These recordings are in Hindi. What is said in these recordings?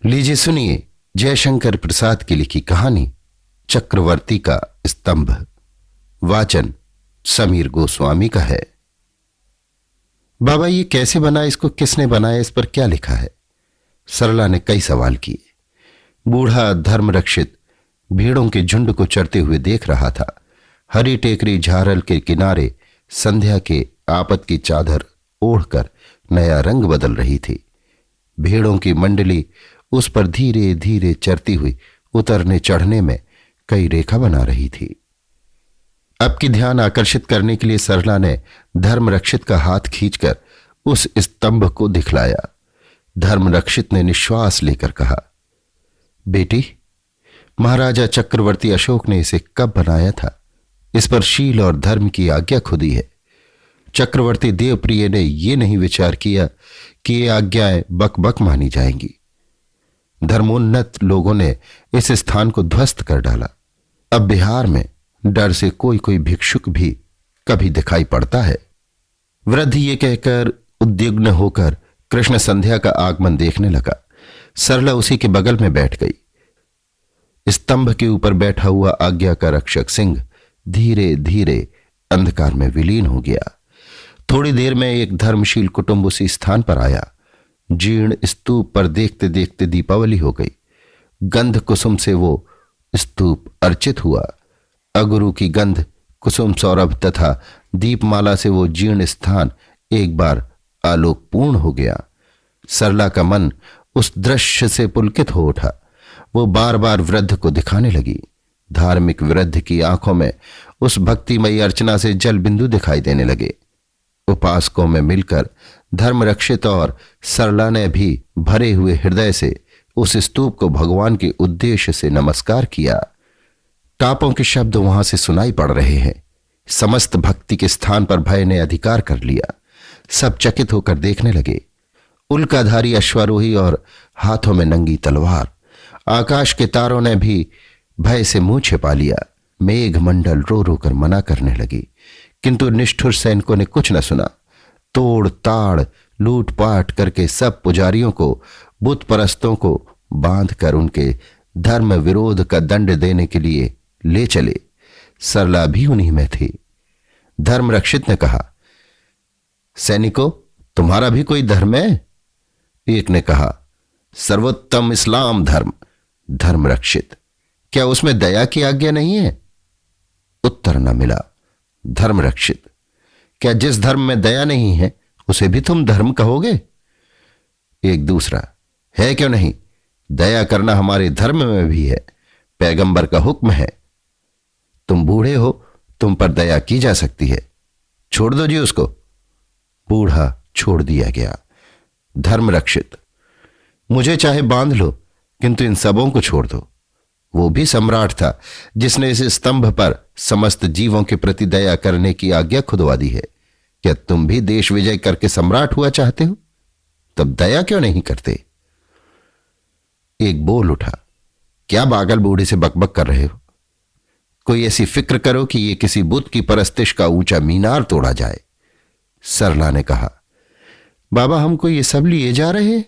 लीजिए सुनिए जयशंकर प्रसाद की लिखी कहानी चक्रवर्ती का स्तंभ। वाचन समीर गोस्वामी का है। बाबा ये कैसे बना, इसको किसने बनाया, इस पर क्या लिखा है? सरला ने कई सवाल किए। बूढ़ा धर्मरक्षित भीड़ों के झुंड को चरते हुए देख रहा था। हरी टेकरी झारल के किनारे संध्या के आपत की चादर ओढ़कर नया रंग बदल रही थी। भीड़ों की मंडली उस पर धीरे धीरे चरती हुई उतरने चढ़ने में कई रेखा बना रही थी। अब की ध्यान आकर्षित करने के लिए सरला ने धर्मरक्षित का हाथ खींचकर उस स्तंभ को दिखलाया। धर्मरक्षित ने निश्वास लेकर कहा, बेटी, महाराजा चक्रवर्ती अशोक ने इसे कब बनाया था? इस पर शील और धर्म की आज्ञा खुदी है। चक्रवर्ती देवप्रिय ने यह नहीं विचार किया कि ये आज्ञाएं बकबक मानी जाएंगी। धर्मोन्नत लोगों ने इस स्थान को ध्वस्त कर डाला। अब बिहार में डर से कोई कोई भिक्षुक भी कभी दिखाई पड़ता है। वृद्ध ये कहकर उद्विग्न होकर कृष्ण संध्या का आगमन देखने लगा। सरला उसी के बगल में बैठ गई। स्तंभ के ऊपर बैठा हुआ आज्ञा का रक्षक सिंह धीरे धीरे अंधकार में विलीन हो गया। थोड़ी देर में एक धर्मशील कुटुंब उसी स्थान पर आया। जीर्ण स्तूप पर देखते देखते दीपावली हो गई। गंध कुसुम से वो स्तूप अर्चित हुआ। अगुरु की गंध, कुसुम सौरभ तथा दीपमाला से वो जीर्ण स्थान एक बार आलोकपूर्ण हो गया। सरला का मन उस दृश्य से पुलकित हो उठा। वो बार बार वृद्ध को दिखाने लगी। धार्मिक वृद्ध की आंखों में उस भक्तिमयी अर्चना से जल बिंदु दिखाई देने लगे। उपासकों में मिलकर धर्मरक्षित और सरला ने भी भरे हुए हृदय से उस स्तूप को भगवान के उद्देश्य से नमस्कार किया। टापों के शब्द वहां से सुनाई पड़ रहे हैं। समस्त भक्ति के स्थान पर भय ने अधिकार कर लिया। सब चकित होकर देखने लगे। उल्काधारी अश्वारोही और हाथों में नंगी तलवार। आकाश के तारों ने भी भय से मुंह छिपा लिया। मेघ मंडल रो रो कर मना करने लगी, किंतु निष्ठुर सैनिकों ने कुछ न सुना। तोड़ ताड़ लूटपाट करके सब पुजारियों को, बुत परस्तों को बांधकर उनके धर्म विरोध का दंड देने के लिए ले चले। सरला भी उन्हीं में थी। धर्मरक्षित ने कहा, सैनिकों, तुम्हारा भी कोई धर्म है? एक ने कहा, सर्वोत्तम इस्लाम धर्म। धर्मरक्षित, क्या उसमें दया की आज्ञा नहीं है? उत्तर न मिला। धर्मरक्षित, क्या जिस धर्म में दया नहीं है उसे भी तुम धर्म कहोगे? एक दूसरा, है क्यों नहीं, दया करना हमारे धर्म में भी है, पैगंबर का हुक्म है। तुम बूढ़े हो, तुम पर दया की जा सकती है, छोड़ दो जी उसको। बूढ़ा छोड़ दिया गया। धर्मरक्षित, मुझे चाहे बांध लो, किंतु इन सबों को छोड़ दो। वो भी सम्राट था जिसने इस स्तंभ पर समस्त जीवों के प्रति दया करने की आज्ञा खुदवा दी है। क्या तुम भी देश विजय करके सम्राट हुआ चाहते हो? तब दया क्यों नहीं करते? एक बोल उठा, क्या बागल बूढ़े से बकबक कर रहे हो? कोई ऐसी फिक्र करो कि ये किसी बुत की परस्तिश का ऊंचा मीनार तोड़ा जाए। सरला ने कहा, बाबा, हमको ये सब लिए जा रहे हैं।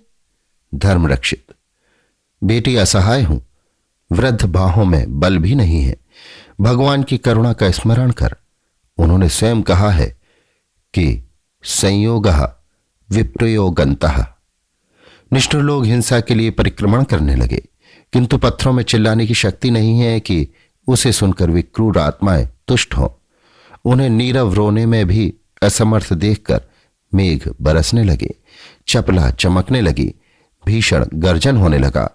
धर्मरक्षित, बेटी, असहाय हूं, वृद्ध बाहों में बल भी नहीं है। भगवान की करुणा का स्मरण कर। उन्होंने स्वयं कहा है कि संयोगः विप्रयोगन्तः। निष्ठुर लोग हिंसा के लिए परिक्रमण करने लगे, किंतु पत्थरों में चिल्लाने की शक्ति नहीं है कि उसे सुनकर वे क्रूर आत्माएं तुष्ट हों। उन्हें नीरव रोने में भी असमर्थ देखकर मेघ बरसने लगे, चपला चमकने लगी, भीषण गर्जन होने लगा।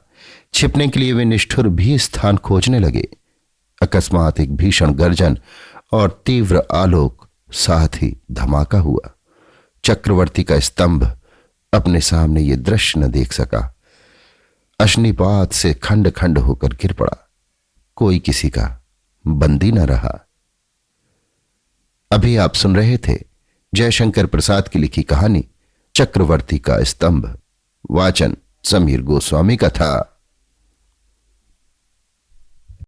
छिपने के लिए वे निष्ठुर भी स्थान खोजने लगे। अकस्मात एक भीषण गर्जन और तीव्र आलोक, साथ ही धमाका हुआ। चक्रवर्ती का स्तंभ अपने सामने ये दृश्य न देख सका। अश्निपात से खंड खंड होकर गिर पड़ा। कोई किसी का बंदी न रहा। अभी आप सुन रहे थे जयशंकर प्रसाद की लिखी कहानी चक्रवर्ती का स्तंभ। वाचन समीर गोस्वामी का था।